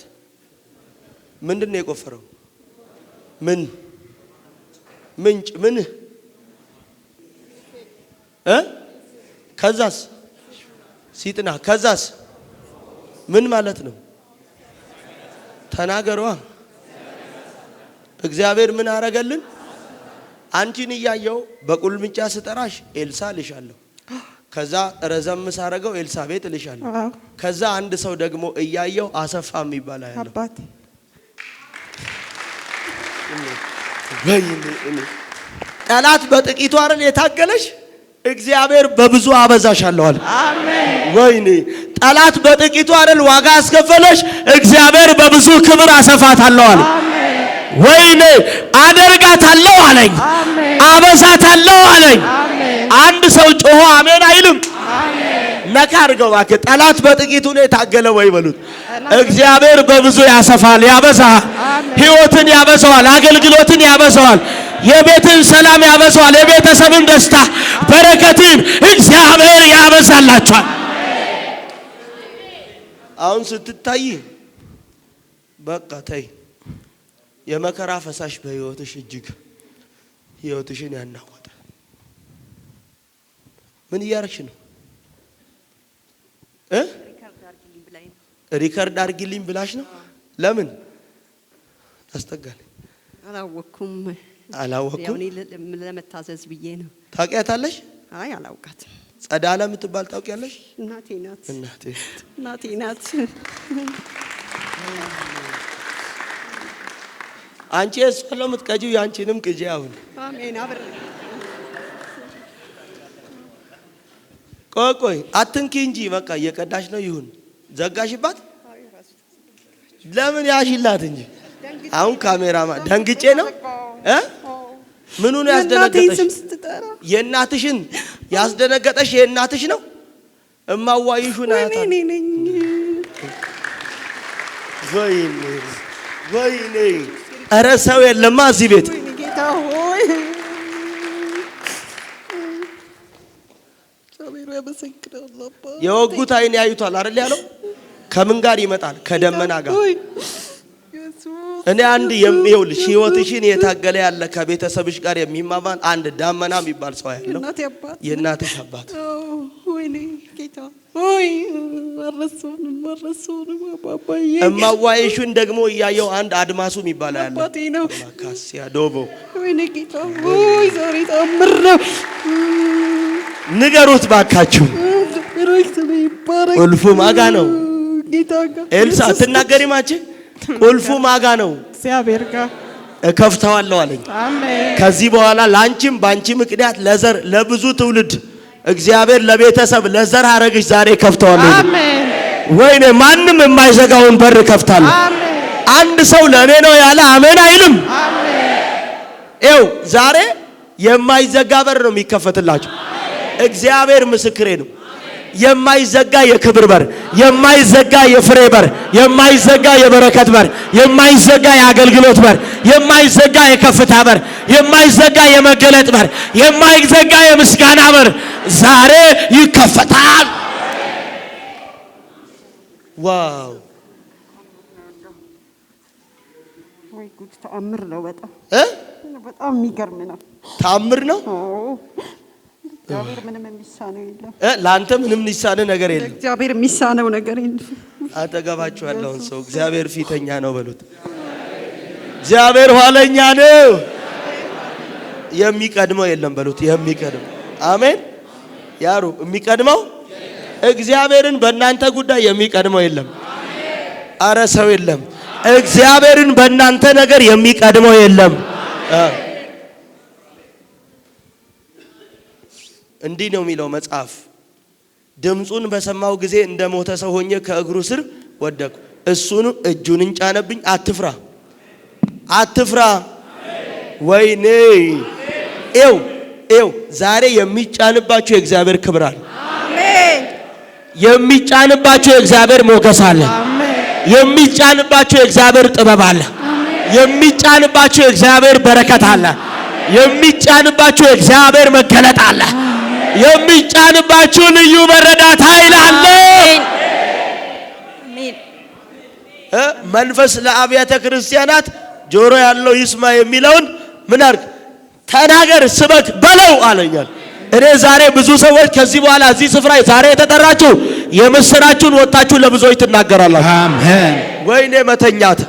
ምንድን ነው የቆፈረው? ምን ምንጭ ምን ከዛስ ሲጥና ከዛስ ምን ማለት ነው? ተናገሯ። እግዚአብሔር ምን አረገልን? አንቺን እያየው በቁልምጫ ስጠራሽ ኤልሳ ልሻለሁ። ከዛ ረዘም ሳረገው ኤልሳቤጥ ልሻለሁ። ከዛ አንድ ሰው ደግሞ እያየው አሰፋ የሚባል ያለው አባቴ ጠላት በጥቂቱ አይደል የታገለሽ? እግዚአብሔር በብዙ አበዛሻለሁ አለ። አሜን። ወይኔ ጠላት በጥቂቱ አይደል ዋጋ አስከፈለሽ? እግዚአብሔር በብዙ ክብር አሰፋታለሁ አለ። ወይኔ አደርጋታለሁ አለኝ። አበዛታለሁ አለኝ። አንድ ሰው ጮሆ አሜን አይልም? ነካ አድርገው እባክህ። ጠላት በጥቂቱ ነው የታገለ ወይ በሉት። እግዚአብሔር በብዙ ያሰፋል፣ ያበዛል። ህይወትን ያበዛዋል፣ አገልግሎትን ያበዛዋል፣ የቤትን ሰላም ያበዛዋል፣ የቤተሰብን ደስታ በረከትን እግዚአብሔር ያበዛላችኋል። አሁን ስትታይ በቃ ተይ። የመከራ ፈሳሽ በህይወትሽ እጅግ ህይወትሽን ያናወጠ ምን እያረግሽ ነው? ሪከርድ አድርጊልኝ ብላሽ ነው? ለምን ታስጠጋለኝ? አላወኩም። ለመታዘዝ ብዬ ነው። ታውቂያታለሽ? አይ አላውቃትም። ጸዳለ የምትባል ታውቂያለሽ? እናቴ ናት። እናቴ ናት። አንቺ እሷን ነው የምትቀጂው፣ ያንቺንም ቅጂ። አሁን አሜን። አብረ ቆይ አትንኪ እንጂ በቃ እየቀዳሽ ነው። ይሁን ዘጋሽባት። ለምን ያሽላት እንጂ። አሁን ካሜራማ ደንግጬ ነው ምኑ ነው ያስደነገጠሽ? የእናትሽን ያስደነገጠሽ የእናትሽ ነው። እማዋይሹን አያታ ወይኔ ኧረ ሰው የለማ እዚህ ቤት። ጌታ ሆይ የወጉት አይን ያዩታል አይደል ያለው? ከምን ጋር ይመጣል? ከደመና ጋር። እኔ አንድ የሚውልሽ ህይወትሽን የታገለ ያለ ከቤተሰብሽ ጋር የሚማማን አንድ ዳመና የሚባል ሰው ያለው የእናትሽ አባት። ወይኔ ጌታ ሆይ ወረሱን አባባዬ። እማዋይሹን ደግሞ እያየው አንድ አድማሱ የሚባል ያለው አባቴ ነው። ማካሲያ ዶቦ። ወይኔ ጌታ ሆይ ዛሬ ታምር ነው። ንገሩት ባካችሁ። ቁልፉ ማጋ ነው? ኤልሳ አትናገሪም አንቺ? ቁልፉ ማጋ ነው? እግዚአብሔር ጋር እከፍተዋለሁ አለኝ። አሜን። ከዚህ በኋላ ላንቺም ባንቺ ምክንያት ለዘር ለብዙ ትውልድ እግዚአብሔር ለቤተሰብ ለዘር ሐረግሽ ዛሬ ከፍተዋለሁ። አሜን። ወይኔ ማንም የማይዘጋውን በር ከፍታለሁ። አንድ ሰው ለኔ ነው ያለ አሜን አይልም? ይኸው ዛሬ የማይዘጋ በር ነው የሚከፈትላችሁ። እግዚአብሔር ምስክሬ ነው። የማይዘጋ የክብር በር፣ የማይዘጋ የፍሬ በር፣ የማይዘጋ የበረከት በር፣ የማይዘጋ የአገልግሎት በር፣ የማይዘጋ የከፍታ በር፣ የማይዘጋ የመገለጥ በር፣ የማይዘጋ የምስጋና በር ዛሬ ይከፈታል። ዋው! ወይ ጉድ! ተአምር ነው። በጣም የሚገርም ነው። ተአምር ነው። እግዚአብሔር ምንም የሚሳነው የለም። ለአንተ ምንም የሚሳነው ነገር የለም። እግዚአብሔር የሚሳነው ነገር የለም። አጠገባችሁ ያለውን ሰው እግዚአብሔር ፊተኛ ነው በሉት። እግዚአብሔር ኋለኛ ነው። የሚቀድመው የለም በሉት። የሚቀድመው አሜን። ያሩ የሚቀድመው እግዚአብሔርን በእናንተ ጉዳይ የሚቀድመው የለም። አረ ሰው የለም። እግዚአብሔርን በእናንተ ነገር የሚቀድመው የለም። እንዲህ ነው የሚለው መጽሐፍ። ድምፁን በሰማው ጊዜ እንደ ሞተ ሰው ሆኜ ከእግሩ ስር ወደቅኩ። እሱን እጁን ጫነብኝ። አትፍራ፣ አትፍራ። ወይኔ ኤው ዛሬ የሚጫንባችሁ የእግዚአብሔር ክብር አለ። አሜን። የሚጫንባችሁ የእግዚአብሔር ሞገስ አለ። የሚጫንባችሁ የእግዚአብሔር ጥበብ አለ። የሚጫንባችሁ የእግዚአብሔር በረከት አለ። የሚጫንባችሁ የእግዚአብሔር መገለጥ አለ። የሚጫንባችሁ ልዩ መረዳት ኃይል አለ። መንፈስ ለአብያተ ክርስቲያናት ጆሮ ያለው ይስማ የሚለውን ምን አድርግ? ተናገር፣ ስበክ በለው አለኛል። እኔ ዛሬ ብዙ ሰዎች ከዚህ በኋላ እዚህ ስፍራ ዛሬ የተጠራችሁ የምስራችሁን ወጣችሁ ለብዙዎች ትናገራላችሁ። አሜን። ወይኔ መተኛት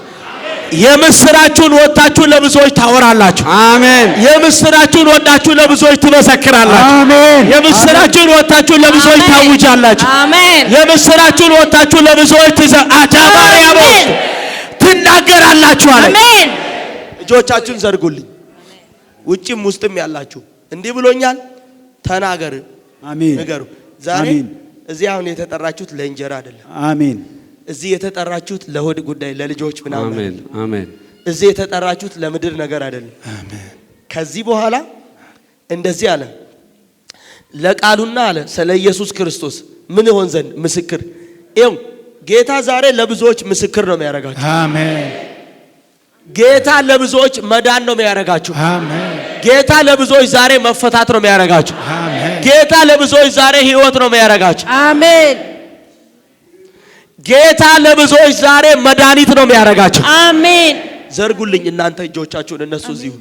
የምስራችሁን ወጣችሁ ለብዙዎች ታወራላችሁ። አሜን። የምስራችሁን ወጣችሁ ለብዙዎች ትመሰክራላችሁ። አሜን። የምስራችሁን ወጣችሁ ለብዙዎች ታውጃላችሁ። አሜን። የምስራችሁን ወጣችሁ ለብዙዎች አጃባሪያሞች ትናገራላችሁ አለ። አሜን። እጆቻችሁን ዘርጉልኝ። ውጭም ውስጥም ያላችሁ እንዲህ ብሎኛል። ተናገር፣ አሜን። ንገሩ። ዛሬ አሜን። እዚህ አሁን የተጠራችሁት ለእንጀራ አይደለም። አሜን። እዚህ የተጠራችሁት ለሆድ ጉዳይ ለልጆች ምናምን አሜን አይደለም። አሜን። እዚህ የተጠራችሁት ለምድር ነገር አይደለም። አሜን። ከዚህ በኋላ እንደዚህ አለ፣ ለቃሉና አለ ስለ ኢየሱስ ክርስቶስ ምን ሆን ዘንድ ምስክር። ይኸው ጌታ ዛሬ ለብዙዎች ምስክር ነው የሚያደርጋችሁ። አሜን። ጌታ ለብዙዎች መዳን ነው የሚያደርጋችሁ። አሜን። ጌታ ለብዙዎች ዛሬ መፈታት ነው የሚያደርጋችሁ። አሜን። ጌታ ለብዙዎች ዛሬ ህይወት ነው የሚያደርጋችሁ። አሜን። ጌታ ለብዙዎች ዛሬ መድኃኒት ነው የሚያደርጋችሁ። አሜን። ዘርጉልኝ እናንተ እጆቻችሁን። እነሱ እዚሁ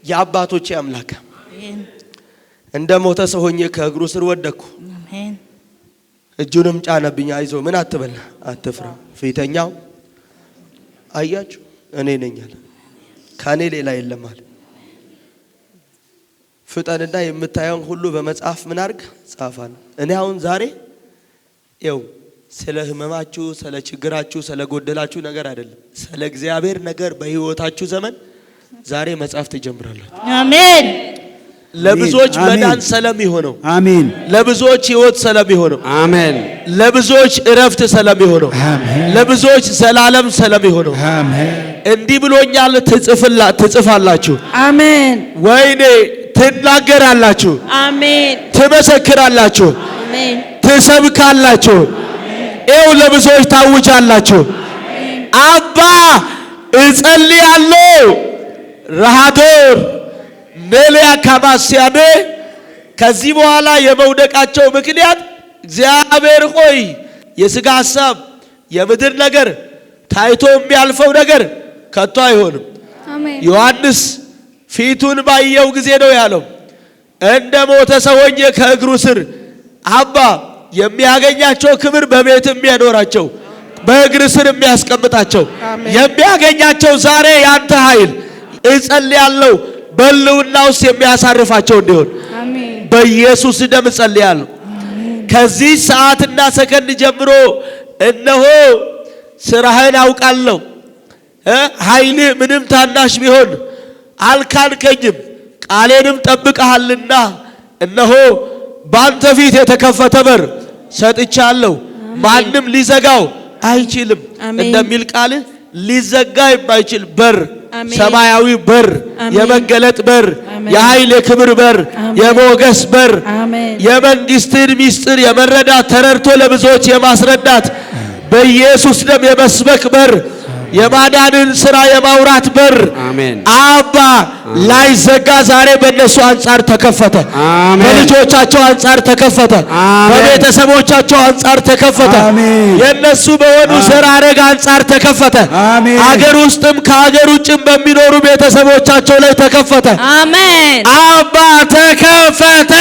የአባቶቼ አምላክ እንደ ሞተ ሰው ሆኜ ከእግሩ ስር ወደቅኩ። አሜን። እጁንም ጫነብኝ። አይዞ ምን አትበል፣ አትፍራ። ፊተኛው አያችሁ እኔ ነኝ አለ። ከኔ ሌላ የለም አለ። ፍጠንና የምታየውን ሁሉ በመጽሐፍ ምን አድርግ ጻፋል። እኔ አሁን ዛሬ ይኸው ስለ ህመማችሁ፣ ስለ ችግራችሁ፣ ስለ ጎደላችሁ ነገር አይደለም፣ ስለ እግዚአብሔር ነገር በህይወታችሁ ዘመን ዛሬ መጽሐፍ ትጀምራላችሁ። አሜን። ለብዙዎች አሜን። መዳን ሰላም ይሆነው። አሜን። ለብዙዎች ህይወት ሰላም ይሆነው። አሜን ለብዙዎች እረፍት ሰላም ይሆነው። አሜን። ለብዙዎች ዘላለም ሰላም ይሆነው። አሜን። እንዲህ ብሎኛል። ትጽፋላችሁ። አሜን። ወይኔ ትናገራላችሁ። አሜን። ትመሰክራላችሁ። አሜን። ትሰብካላችሁ። ይኸው ለብዙዎች ታውጃላችሁ። አባ እጸልያለሁ ረሃዶር ኔሊያ ካማሲያኔ ከዚህ በኋላ የመውደቃቸው ምክንያት እግዚአብሔር ሆይ የሥጋ ሐሳብ የምድር ነገር ታይቶ የሚያልፈው ነገር ከቶ አይሆንም። ዮሐንስ ፊቱን ባየው ጊዜ ነው ያለው እንደ ሞተ ሰው ሆኜ ከእግሩ ስር አባ የሚያገኛቸው ክብር በቤት የሚያኖራቸው በእግር ስር የሚያስቀምጣቸው የሚያገኛቸው ዛሬ ያንተ ኃይል እጸልያለሁ በሕልውና ውስጥ የሚያሳርፋቸው እንዲሆን በኢየሱስ ደም እጸልያለሁ። ከዚህ ሰዓትና ሰከንድ ጀምሮ እነሆ ስራህን አውቃለሁ። ኃይል ምንም ታናሽ ቢሆን አልካድከኝም፣ ቃሌንም ጠብቀሃልና እነሆ በአንተ ፊት የተከፈተ በር ሰጥቻለሁ፣ ማንም ሊዘጋው አይችልም እንደሚል ቃል ሊዘጋ የማይችል በር፣ ሰማያዊ በር፣ የመገለጥ በር፣ የኃይል የክብር በር፣ የሞገስ በር፣ የመንግስትን ምስጢር የመረዳት ተረድቶ ለብዙዎች የማስረዳት በኢየሱስ ደም የመስበክ በር የማዳንን ስራ የማውራት በር አሜን አባ ላይዘጋ ዛሬ በእነሱ አንጻር ተከፈተ። አሜን በልጆቻቸው አንጻር ተከፈተ። አሜን በቤተሰቦቻቸው አንጻር ተከፈተ። አሜን የነሱ በሆኑ ዘር ሐረግ አንጻር ተከፈተ። አሜን አገር ውስጥም ከአገር ውጭም በሚኖሩ ቤተሰቦቻቸው ላይ ተከፈተ። አሜን አባ ተከፈተ።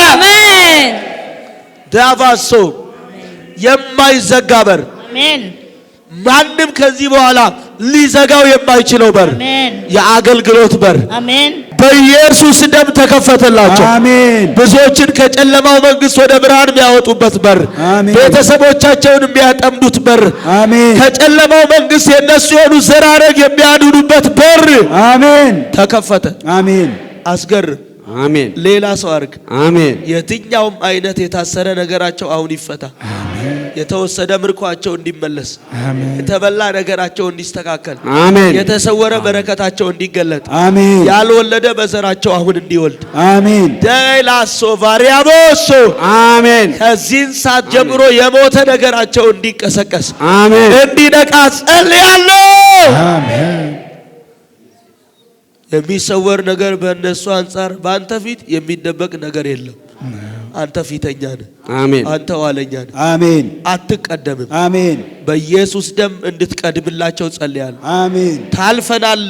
አሜን ዳቫሶ የማይዘጋ በር አሜን ማንም ከዚህ በኋላ ሊዘጋው የማይችለው በር አሜን የአገልግሎት በር አሜን በኢየሱስ ደም ተከፈተላቸው። አሜን ብዙዎችን ከጨለማው መንግስት ወደ ብርሃን የሚያወጡበት በር፣ አሜን ቤተሰቦቻቸውን የሚያጠምዱት በር፣ አሜን ከጨለማው መንግስት የነሱ የሆኑ ዘር ሐረግ የሚያድኑበት በር አሜን ተከፈተ። አሜን አስገርም። አሜን ሌላ ሰው አርግ። አሜን የትኛውም አይነት የታሰረ ነገራቸው አሁን ይፈታ። የተወሰደ ምርኳቸው እንዲመለስ፣ የተበላ ነገራቸው እንዲስተካከል፣ አሜን የተሰወረ በረከታቸው እንዲገለጥ፣ አሜን ያልወለደ በዘራቸው አሁን እንዲወልድ አሜን ደላሶ ቫሪያቦሶ አሜን ከዚህን ሰዓት ጀምሮ የሞተ ነገራቸው እንዲቀሰቀስ አሜን እንዲነቃ ጸልያለሁ። አሜን የሚሰወር ነገር በእነሱ አንጻር በአንተ ፊት የሚደበቅ ነገር የለም። አንተ ፊተኛ ነህ። አሜን አንተ ኋለኛ ነህ። አሜን አትቀደምም። አሜን በኢየሱስ ደም እንድትቀድምላቸው ጸልያለሁ። አሜን ታልፈናል፣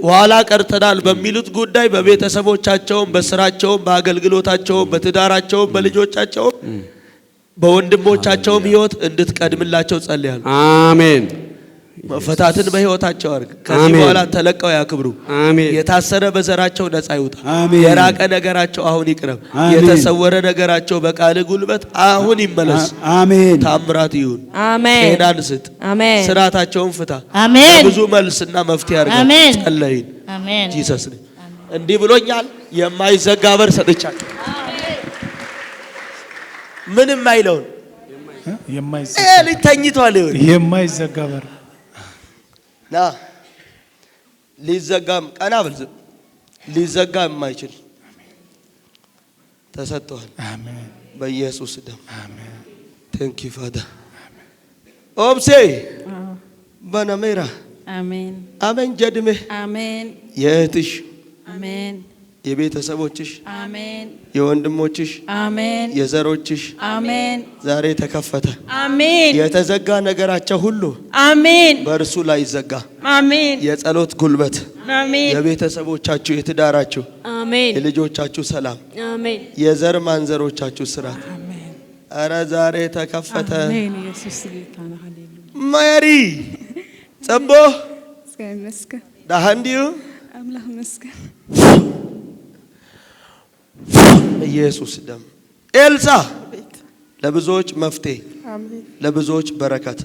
ኋላ ቀርተናል በሚሉት ጉዳይ በቤተሰቦቻቸውም፣ በስራቸውም፣ በአገልግሎታቸውም፣ በትዳራቸውም፣ በልጆቻቸውም፣ በወንድሞቻቸውም ህይወት እንድትቀድምላቸው ጸልያለሁ። አሜን መፈታትን በህይወታቸው አድርግ። ከዚህ አሜን በኋላ ተለቀው ያክብሩ። አሜን የታሰረ በዘራቸው ነፃ ይውጣ። አሜን የራቀ ነገራቸው አሁን ይቅረብ። አሜን የተሰወረ ነገራቸው በቃል ጉልበት አሁን ይመለስ። አሜን ታምራት ይሁን። አሜን ጤናን ስጥ። አሜን ስራታቸውን ፍታ። አሜን ብዙ መልስና መፍትሄ አድርግ። አሜን ጸለይን። አሜን ጂሰስ ነኝ። እንዲህ ብሎኛል። የማይዘጋ በር ሰጥቻለሁ። ምንም አይለውን የማይዘጋ ልጅ ተኝቷል። ይሁን የማይዘጋ በር ና ሊዘጋም ቀና ብል ሊዘጋ የማይችል ተሰጥቷል። አሜን በኢየሱስ ደም አሜን ቴንክ ዩ ፋደር ኦብሴ በነሜራ አሜን አሜን ጀድሜ አሜን የእህትሽ አሜን የቤተሰቦችሽ አሜን የወንድሞችሽ አሜን የዘሮችሽ አሜን ዛሬ ተከፈተ። አሜን የተዘጋ ነገራቸው ሁሉ አሜን በእርሱ ላይ ይዘጋ። አሜን የጸሎት ጉልበት፣ አሜን የቤተሰቦቻችሁ፣ የትዳራችሁ፣ አሜን የልጆቻችሁ ሰላም፣ አሜን የዘር ማንዘሮቻችሁ ስራት አረ ዛሬ ተከፈተ። አሜን። ኢየሱስ ጌታ ነው። ሃሌሉያ ማሪ ጸቦ እግዚአብሔር ይመስገን። ዳሃንዲዩ አምላክ ይመስገን። ኢየሱስ ደም ኤልሳ ለብዙዎች መፍትሄ፣ አሜን ለብዙዎች በረከት፣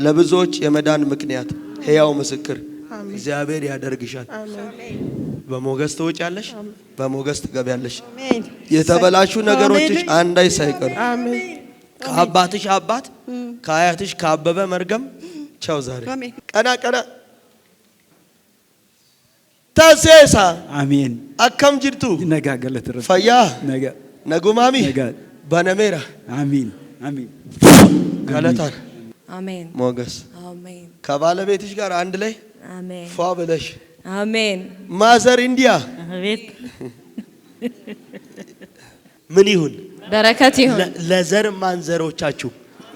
ለብዙዎች የመዳን ምክንያት ሕያው ምስክር እግዚአብሔር ያደርግሻል። በሞገስ ትወጫለሽ፣ በሞገስ ትገቢያለሽ። አሜን የተበላሹ ነገሮችሽ አንዳይ ሳይቀሩ አሜን ከአባትሽ አባት ከአያትሽ ካበበ መርገም ቻው ዛሬ አሜን ቀና ቀና ታሴሳ አሜን አከም ጅርቱ ነጋ ገለት ረፍ ፈያ ነጋ ነጉማሚ ነጋ በነሜራ አሜን አሜን ገለታን አሜን ሞገስ አሜን ከባለቤትሽ ጋር አንድ ላይ አሜን ፏ ብለሽ አሜን ማዘር ኢንዲያ አቤት ምን ይሁን በረከት ይሁን ለዘር ማንዘሮቻችሁ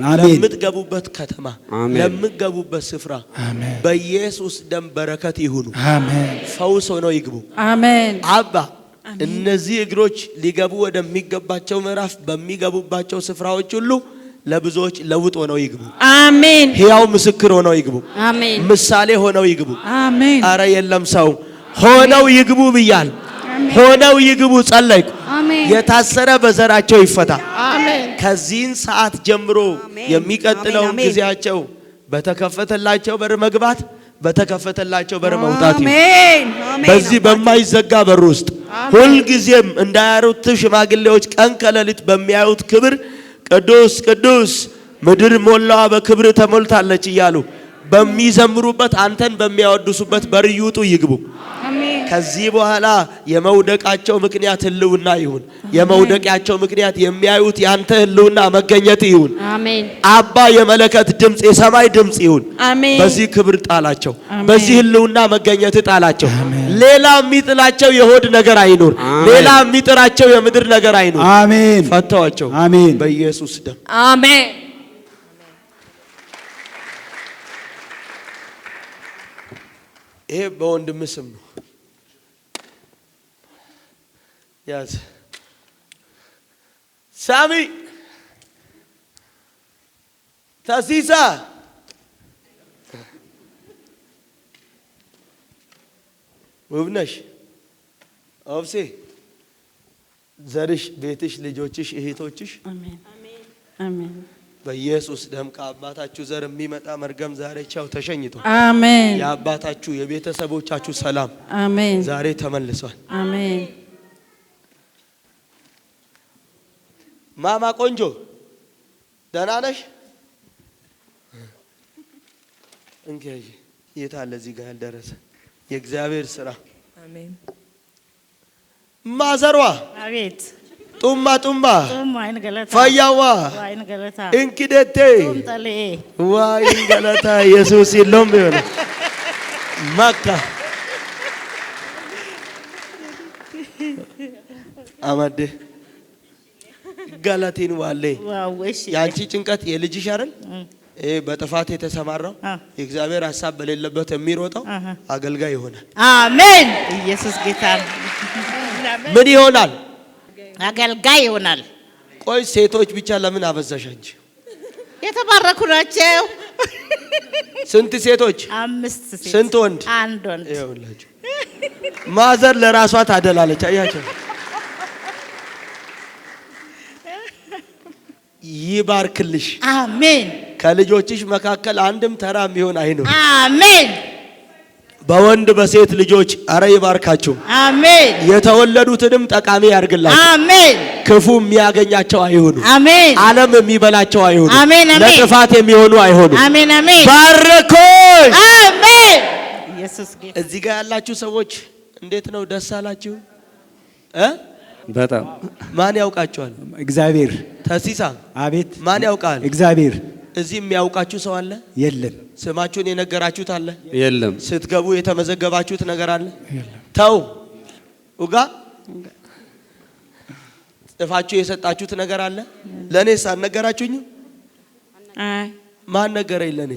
አሜን ለምትገቡበት ከተማ አሜን ለምትገቡበት ስፍራ አሜን በኢየሱስ ደም በረከት ይሁኑ። አሜን ፈውስ ሆነው ይግቡ። አሜን አባ እነዚህ እግሮች ሊገቡ ወደሚገባቸው ምዕራፍ በሚገቡባቸው ስፍራዎች ሁሉ ለብዙዎች ለውጥ ሆነው ይግቡ። አሜን ሕያው ምስክር ሆነው ይግቡ። አሜን ምሳሌ ሆነው ይግቡ። አሜን አረ የለም ሰው ሆነው ይግቡ ብያል። ሆነው ይግቡ ጸለይኩ። የታሰረ በዘራቸው ይፈታ። ከዚህን ሰዓት ጀምሮ የሚቀጥለው ጊዜያቸው በተከፈተላቸው በር መግባት፣ በተከፈተላቸው በር መውጣት ይሁን። አሜን በዚህ በማይዘጋ በር ውስጥ ሁልጊዜም እንዳያሩት ሽማግሌዎች ቀን ከሌሊት በሚያዩት ክብር ቅዱስ ቅዱስ ምድር ሞላዋ በክብር ተሞልታለች እያሉ በሚዘምሩበት አንተን በሚያወድሱበት በር ይውጡ ይግቡ። አሜን። ከዚህ በኋላ የመውደቃቸው ምክንያት ህልውና ይሁን። የመውደቂያቸው ምክንያት የሚያዩት ያንተ ህልውና መገኘት ይሁን። አሜን። አባ የመለከት ድምጽ የሰማይ ድምጽ ይሁን። አሜን። በዚህ ክብር ጣላቸው። አሜን። በዚህ ህልውና መገኘት ጣላቸው። ሌላ የሚጥላቸው የሆድ ነገር አይኑር። ሌላ የሚጥራቸው የምድር ነገር አይኑር። አሜን። ፈተዋቸው። አሜን። በኢየሱስ ደም አሜን። ይሄ በወንድም ስም ነው። ያዝ ሳሚ ተሲሳ ውብነሽ ኦብሴ ዘርሽ፣ ቤትሽ፣ ልጆችሽ፣ እህቶችሽ አሜን። አሜን። በኢየሱስ ደም ከአባታችሁ ዘር የሚመጣ መርገም ዛሬ ቻው ተሸኝቶ አሜን። የአባታችሁ የቤተሰቦቻችሁ ሰላም አሜን። ዛሬ ተመልሷል። አሜን። ማማ ቆንጆ ደህና ነሽ? እንግዲህ የት አለ እዚህ ጋር ያልደረሰ የእግዚአብሔር ስራ። አሜን። ማዘሯ አቤት ጡማ ጡማ ዋይን ገለታ ፈያዋ ዋይን ገለታ እንኪደቴ ጡምጠሌ ዋይን ገለታ ኢየሱስ ይሎም ይሆነ ማካ አማዴ ገለቲን ዋሌ ዋውሽ ያንቺ ጭንቀት የልጅሽ አይደል? በጥፋት የተሰማራው የእግዚአብሔር ሐሳብ በሌለበት የሚሮጠው አገልጋይ ይሆናል። አሜን። ኢየሱስ ጌታ ነው። ምን ይሆናል? አገልጋይ ይሆናል። ቆይ ሴቶች ብቻ ለምን አበዛሽ አንቺ? የተባረኩ ናቸው። ስንት ሴቶች? 5 ሴት። ስንት ወንድ? 1 ወንድ። ይኸውላችሁ ማዘር ለራሷ ታደላለች። አያችሁ? ይባርክልሽ። አሜን። ከልጆችሽ መካከል አንድም ተራ የሚሆን አይኑር። አሜን። በወንድ በሴት ልጆች አረ ይባርካችሁ። አሜን። የተወለዱትንም ጠቃሚ ያርግላችሁ። አሜን። ክፉ የሚያገኛቸው አይሆኑ። አሜን። ዓለም የሚበላቸው አይሆኑ። አሜን። አሜን። ለጥፋት የሚሆኑ አይሆኑ። አሜን። አሜን። ባረኮኝ። አሜን። ኢየሱስ ጌታ። እዚህ ጋር ያላችሁ ሰዎች እንዴት ነው? ደስ አላችሁ? በጣም ማን ያውቃችኋል? እግዚአብሔር። ተሲሳ አቤት። ማን ያውቃል? እግዚአብሔር። እዚህ የሚያውቃችሁ ሰው አለ? የለም። ስማችሁን የነገራችሁት አለ? የለም። ስትገቡ የተመዘገባችሁት ነገር አለ? ተው ኡጋ ጽፋችሁ የሰጣችሁት ነገር አለ? ለኔስ አልነገራችሁኝ? አይ ማን ነገረኝ? ለኔ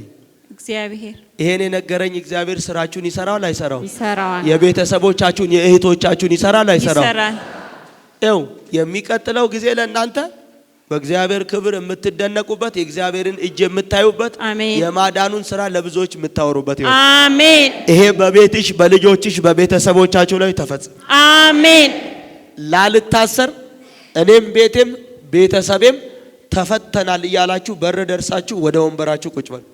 እግዚአብሔር ይሄን የነገረኝ እግዚአብሔር ስራችሁን ይሰራል አይሰራው? ይሰራዋል። የቤተሰቦቻችሁን የእህቶቻችሁን ይሰራል አይሰራው? ይሰራል። ይኸው የሚቀጥለው ጊዜ ለእናንተ በእግዚአብሔር ክብር የምትደነቁበት የእግዚአብሔርን እጅ የምታዩበት አሜን። የማዳኑን ስራ ለብዙዎች የምታወሩበት ይሁን። አሜን። ይሄ በቤትሽ በልጆችሽ በቤተሰቦቻችሁ ላይ ተፈጸመ። አሜን። ላልታሰር እኔም ቤቴም ቤተሰቤም ተፈተናል እያላችሁ በር ደርሳችሁ ወደ ወንበራችሁ ቁጭ በሉ።